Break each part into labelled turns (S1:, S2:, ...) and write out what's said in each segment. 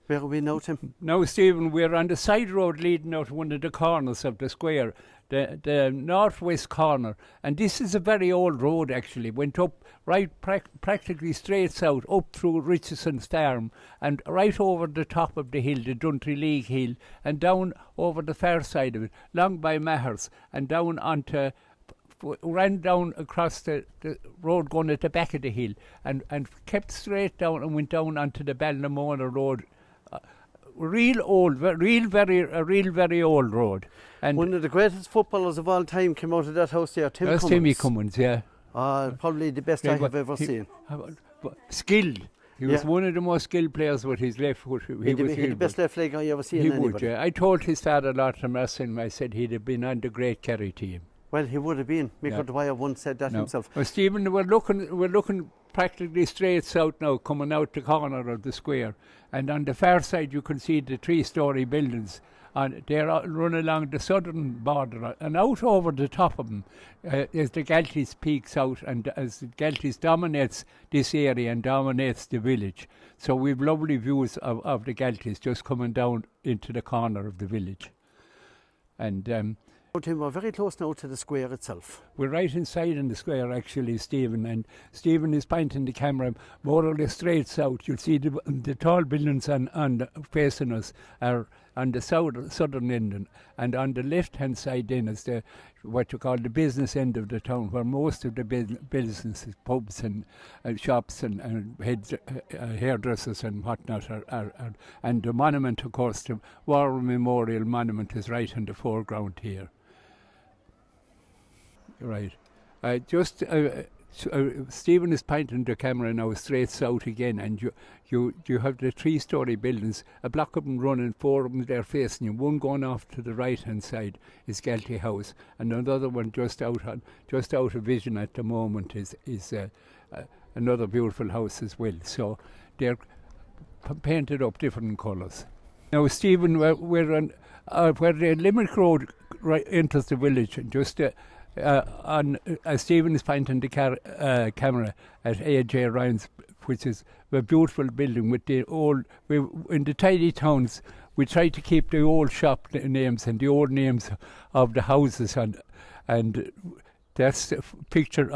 S1: Where are we now, Tim?
S2: Now, Stephen, we're on the side road leading out one of the corners of the square, the northwest corner. And this is a very old road, actually. Went up right practically straight south, up through Richardson's farm, and right over the top of the hill, the Duntry League Hill, and down over the far side of it, long by Maher's, and down onto... ran down across the road going at the back of the hill, and kept straight down and went down onto the Ballinamona road. Real very old road. And
S1: one of the greatest footballers of all time came out of that house there, Tim Cummins.
S2: Timmy Cummins, yeah.
S1: Probably the best I have ever seen.
S2: Skilled. He was one of the most skilled players with his left foot.
S1: He was the best left leg I ever seen.
S2: He would, yeah. I told his father, Lord Merson, I said he'd have been on the great Kerry team.
S1: Well, he would have been. Mick O'Dwyer once said that himself.
S2: Well, Stephen, we're looking practically straight south now, coming out the corner of the square. And on the far side, you can see the 3-storey buildings. And they run along the southern border. And out over the top of them is the Galties peaks out. And as the Galties dominates this area and dominates the village. So we've lovely views of the Galties just coming down into the corner of the village. And...
S1: Tim, we're very close now to the square itself.
S2: We're right inside in the square, actually, Stephen, and Stephen is pointing the camera more or less straight south. You'll see the tall buildings facing us are on the southern end, and on the left-hand side then is what you call the business end of the town, where most of the businesses, pubs and shops and hairdressers and whatnot are. And the monument, of course, the War Memorial Monument is right in the foreground here. Right. Stephen is pointing the camera now straight south again, and you have the 3-storey buildings, a block of them running, 4 of them there facing you. One going off to the right-hand side is Galty House, and another one just out of vision at the moment is another beautiful house as well. So they're painted up different colours. Now, Stephen, we're on where the Limerick Road enters the village, and just. As Stephen is pointing the camera at A.J. Ryan's, which is a beautiful building with the old, in the tiny towns, we try to keep the old shop names and the old names of the houses, and that's a picture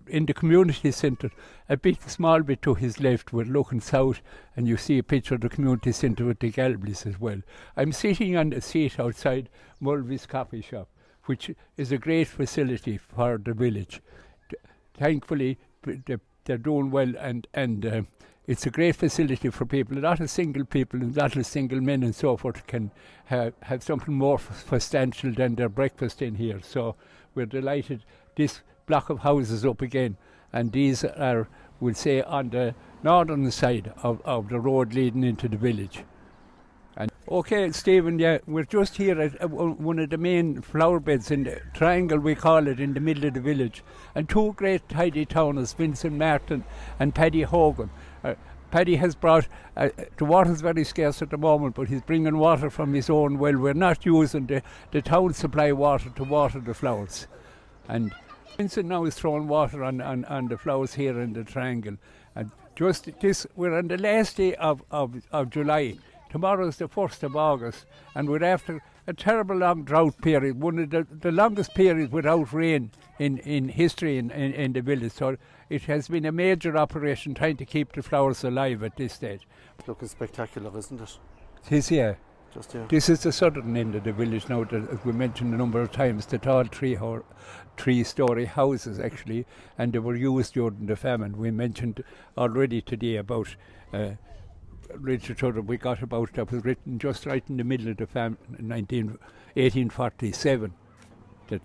S2: in the community centre, a small bit to his left. We're looking south, and you see a picture of the community centre with the Galbalys as well. I'm sitting on the seat outside Mulvey's coffee shop, which is a great facility for the village. Thankfully, they're doing well, and it's a great facility for people. A lot of single people and a lot of single men and so forth can have something more substantial than their breakfast in here. So we're delighted. This block of houses up again, and these are, we'll say, on the northern side of the road leading into the village. Okay, Stephen, yeah, we're just here at one of the main flower beds in the triangle, we call it, in the middle of the village. And 2 great tidy towners, Vincent Martin and Paddy Hogan. Paddy has brought, the water's very scarce at the moment, but he's bringing water from his own well. We're not using the town supply water to water the flowers. And Vincent now is throwing water on the flowers here in the triangle. And just this, we're on the last day of July. Tomorrow is the 1st of August, and we're after a terrible long drought period, one of the longest periods without rain in history in the village. So it has been a major operation trying to keep the flowers alive at this stage.
S1: Looking spectacular, isn't it?
S2: It is, yeah.
S1: Just here.
S2: This is the southern end of the village now, as we mentioned a number of times, the tall 3-storey houses actually, and they were used during the famine. We mentioned already today about literature that we got about that was written just right in the middle of the famine in 1847. That,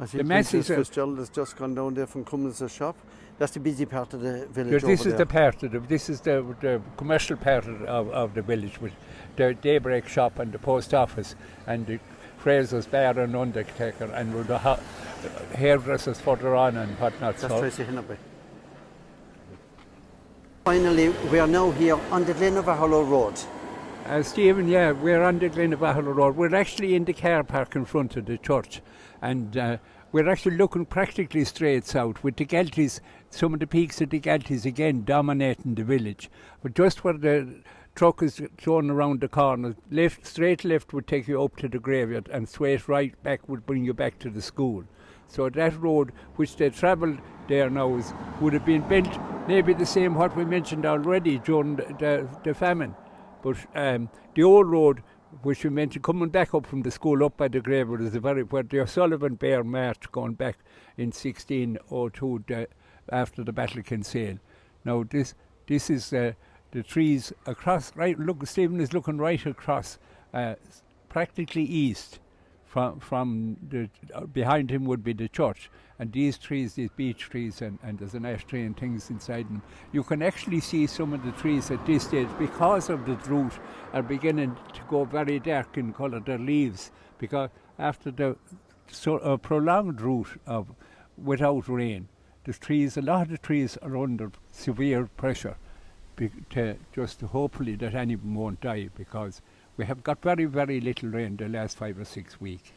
S1: I see the message Fitzgerald has just gone down there from Cummins' shop. That's the busy part of the village.
S2: This is the part of this is the commercial part of the village, with the daybreak shop and the post office and the Fraser's bar and undertaker, and with the hairdressers further on and whatnot.
S1: That's Tracy Hinneby. Finally, we are now here on the Glenaverhollow Road.
S2: Stephen, yeah, we're on the Glenaverhollow Road. We're actually in the car park in front of the church, and we're actually looking practically straight south with the Galties, some of the peaks of the Galties again dominating the village. But just where the truck is shown around the corner. Straight left would take you up to the graveyard, and straight right back would bring you back to the school. So that road which they travelled there now would have been built maybe the same what we mentioned already during the famine. But the old road which we mentioned coming back up from the school up by the graveyard is where the O'Sullivan Bear marched going back in 1602 after the Battle of Kinsale. Now this is the trees across, right, look, Stephen is looking right across, practically east from the, behind him would be the church, and these trees, these beech trees, and there's an ash tree and things inside them. You can actually see some of the trees at this stage, because of the drought, are beginning to go very dark in colour, their leaves, because after the prolonged drought without rain, a lot of the trees are under severe pressure, just hopefully that any of them won't die, because we have got very, very little rain the last 5 or 6 weeks.